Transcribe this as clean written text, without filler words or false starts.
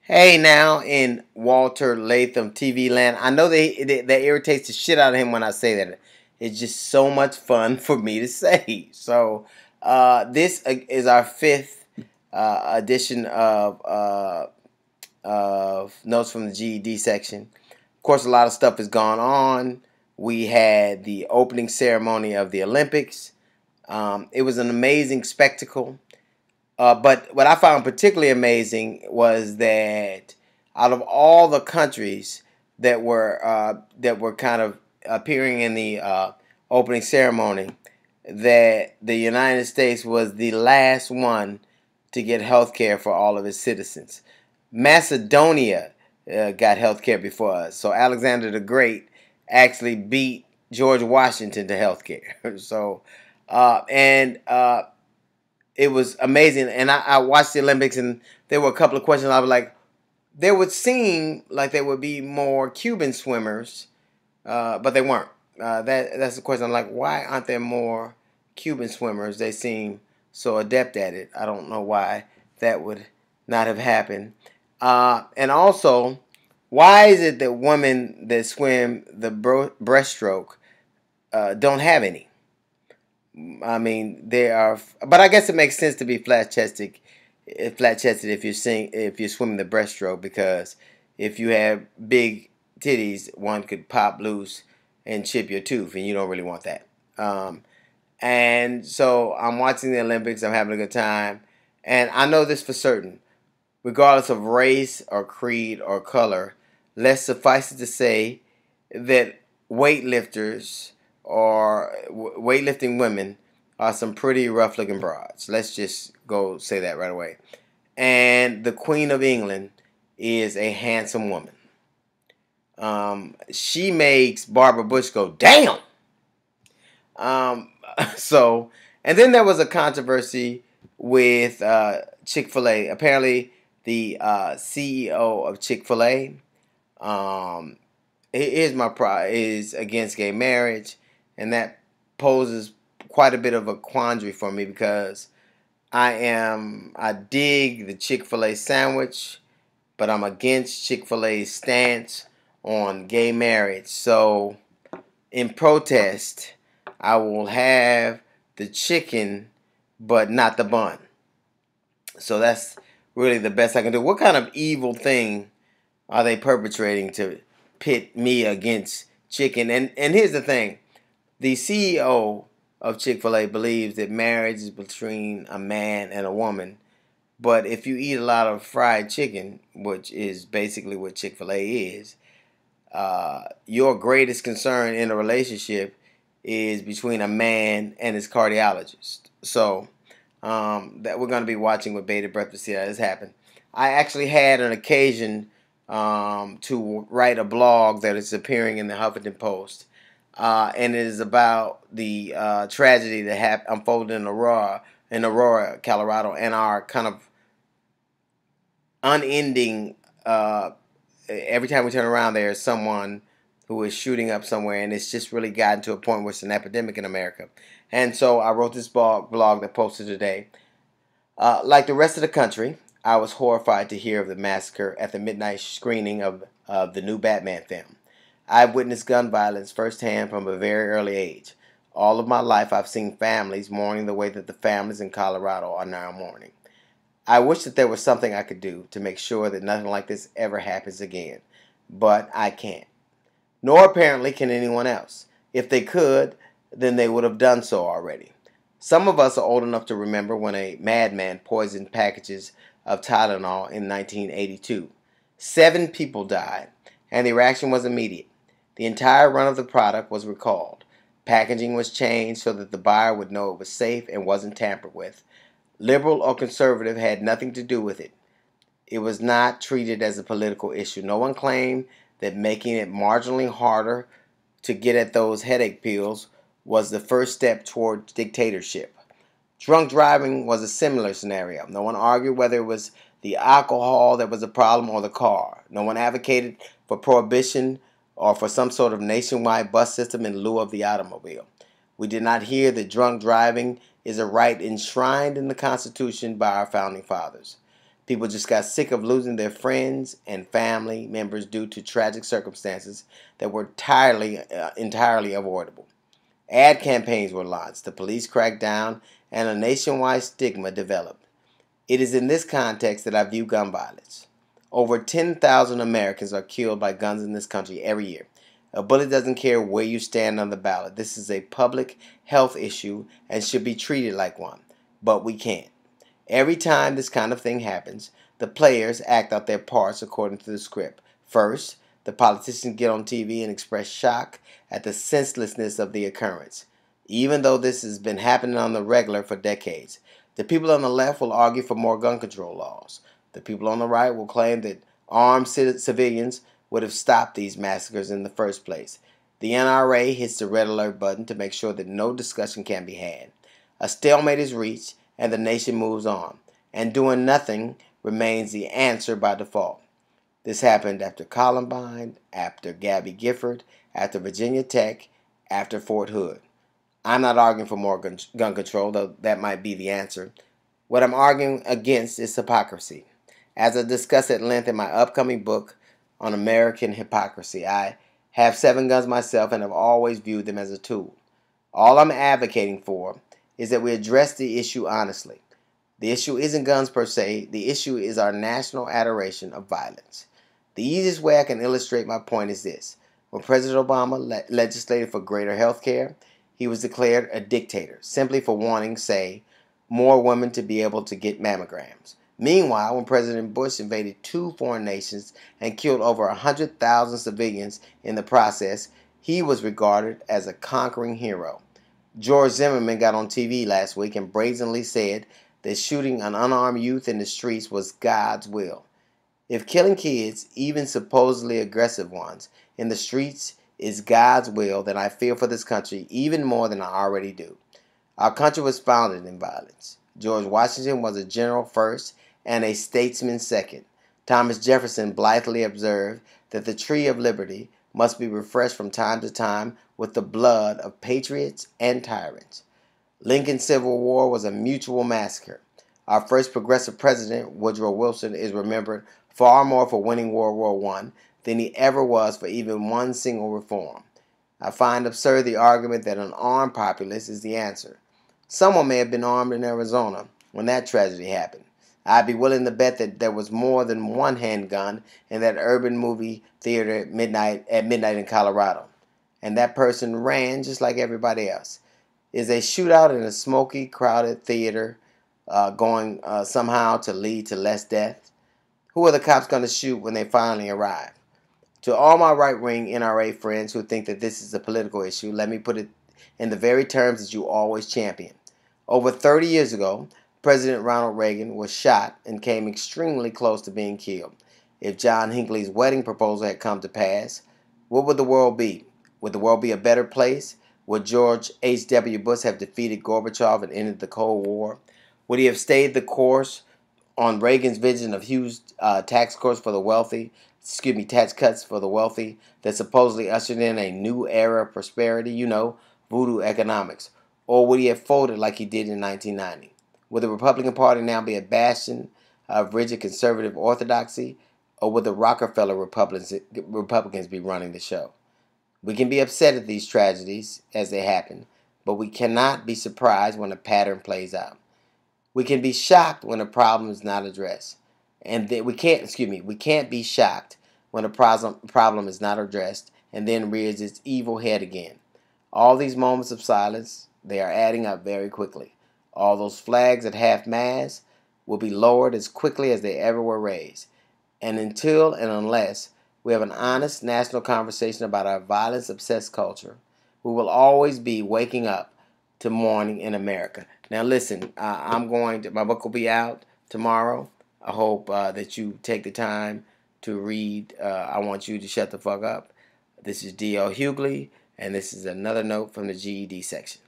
Hey, now in Walter Latham TV land, I know that irritates the shit out of him when I say that. It's just so much fun for me to say. So, this is our fifth edition of notes from the GED section. Of course, a lot of stuff has gone on. We had the opening ceremony of the Olympics. It was an amazing spectacle. But what I found particularly amazing was that out of all the countries that were kind of appearing in the opening ceremony, that the United States was the last one to get health care for all of its citizens. Macedonia got health care before us, so Alexander the Great actually beat George Washington to health care. So, and it was amazing. And I watched the Olympics, and there were a couple of questions. I was like, there would seem like there would be more Cuban swimmers, but they weren't. That's the question. I'm like, why aren't there more Cuban swimmers? They seem so adept at it. I don't know why that would not have happened. And also, why is it that women that swim the breaststroke don't have any? I mean, they are, but I guess it makes sense to be flat chested if you're swimming the breaststroke, because if you have big titties, one could pop loose and chip your tooth, and you don't really want that. And so I'm watching the Olympics. I'm having a good time, and I know this for certain: regardless of race or creed or color, let's suffice it to say that weightlifters or weightlifting women are some pretty rough looking broads. Let's just go say that right away. And the Queen of England is a handsome woman. She makes Barbara Bush go, damn! Um, so, and then there was a controversy with Chick-fil-A. Apparently, the CEO of Chick-fil-A, is against gay marriage, and that poses quite a bit of a quandary for me, because I dig the Chick-fil-A sandwich, but I'm against Chick-fil-A's stance on gay marriage. So in protest, I will have the chicken but not the bun. So that's really the best I can do. What kind of evil thing are they perpetrating to pit me against chicken? And here's the thing. The CEO of Chick-fil-A believes that marriage is between a man and a woman. But if you eat a lot of fried chicken, which is basically what Chick-fil-A is, your greatest concern in a relationship is between a man and his cardiologist. So that we're going to be watching with bated breath to see how this happen. I actually had an occasion to write a blog that is appearing in the Huffington Post. And it is about the tragedy that unfolded in Aurora, Colorado, and our kind of unending. Every time we turn around, there is someone who is shooting up somewhere, and it's just really gotten to a point where it's an epidemic in America. And so I wrote this blog that posted today. Like the rest of the country, I was horrified to hear of the massacre at the midnight screening of the new Batman film. I've witnessed gun violence firsthand from a very early age. All of my life, I've seen families mourning the way that the families in Colorado are now mourning. I wish that there was something I could do to make sure that nothing like this ever happens again, but I can't. Nor apparently can anyone else. If they could, then they would have done so already. Some of us are old enough to remember when a madman poisoned packages of Tylenol in 1982. 7 people died, and the reaction was immediate. The entire run of the product was recalled. Packaging was changed so that the buyer would know it was safe and wasn't tampered with. Liberal or conservative had nothing to do with it. It was not treated as a political issue. No one claimed that making it marginally harder to get at those headache pills was the first step toward dictatorship. Drunk driving was a similar scenario. No one argued whether it was the alcohol that was the problem or the car. No one advocated for prohibition or for some sort of nationwide bus system in lieu of the automobile. We did not hear that drunk driving is a right enshrined in the Constitution by our founding fathers. People just got sick of losing their friends and family members due to tragic circumstances that were entirely avoidable. Ad campaigns were launched, the police cracked down, and a nationwide stigma developed. It is in this context that I view gun violence. Over 10,000 Americans are killed by guns in this country every year. A bullet doesn't care where you stand on the ballot. This is a public health issue and should be treated like one. But we can't. Every time this kind of thing happens, the players act out their parts according to the script. First, the politicians get on TV and express shock at the senselessness of the occurrence, even though this has been happening on the regular for decades. The people on the left will argue for more gun control laws. The people on the right will claim that armed civilians would have stopped these massacres in the first place. The NRA hits the red alert button to make sure that no discussion can be had. A stalemate is reached and the nation moves on, and doing nothing remains the answer by default. This happened after Columbine, after Gabby Gifford, after Virginia Tech, after Fort Hood. I'm not arguing for more gun control, though that might be the answer. What I'm arguing against is hypocrisy. As I discuss at length in my upcoming book on American hypocrisy, I have 7 guns myself and have always viewed them as a tool. All I'm advocating for is that we address the issue honestly. The issue isn't guns per se. The issue is our national adoration of violence. The easiest way I can illustrate my point is this. When President Obama legislated for greater health care, he was declared a dictator simply for wanting, say, more women to be able to get mammograms. Meanwhile, when President Bush invaded 2 foreign nations and killed over 100,000 civilians in the process, he was regarded as a conquering hero. George Zimmerman got on TV last week and brazenly said that shooting an unarmed youth in the streets was God's will. If killing kids, even supposedly aggressive ones, in the streets is God's will, then I fear for this country even more than I already do. Our country was founded in violence. George Washington was a general first and a statesman second. Thomas Jefferson blithely observed that the tree of liberty must be refreshed from time to time with the blood of patriots and tyrants. Lincoln's Civil War was a mutual massacre. Our first progressive president, Woodrow Wilson, is remembered far more for winning World War I than he ever was for even one single reform. I find absurd the argument that an armed populace is the answer. Someone may have been armed in Arizona when that tragedy happened. I'd be willing to bet that there was more than one handgun in that urban movie theater at midnight in Colorado. And that person ran just like everybody else. Is a shootout in a smoky, crowded theater going somehow to lead to less death? Who are the cops going to shoot when they finally arrive? To all my right-wing NRA friends who think that this is a political issue, let me put it in the very terms that you always champion. Over 30 years ago, President Ronald Reagan was shot and came extremely close to being killed. If John Hinckley's wedding proposal had come to pass, what would the world be? Would the world be a better place? Would George H.W. Bush have defeated Gorbachev and ended the Cold War? Would he have stayed the course on Reagan's vision of huge tax cuts for the wealthy that supposedly ushered in a new era of prosperity, voodoo economics? Or would he have folded like he did in 1990? Would the Republican Party now be a bastion of rigid conservative orthodoxy, or would the Rockefeller Republicans be running the show? We can be upset at these tragedies as they happen, but we cannot be surprised when a pattern plays out. We can be shocked when a problem is not addressed, and we can't be shocked when a problem is not addressed and then rears its evil head again. All these moments of silence, they are adding up very quickly. All those flags at half-mast will be lowered as quickly as they ever were raised. And until and unless we have an honest national conversation about our violence-obsessed culture, we will always be waking up to mourning in America. Now listen, my book will be out tomorrow. I hope that you take the time to read I Want You to Shut the Fuck Up. This is D.L. Hughley, and this is another note from the G.E.D section.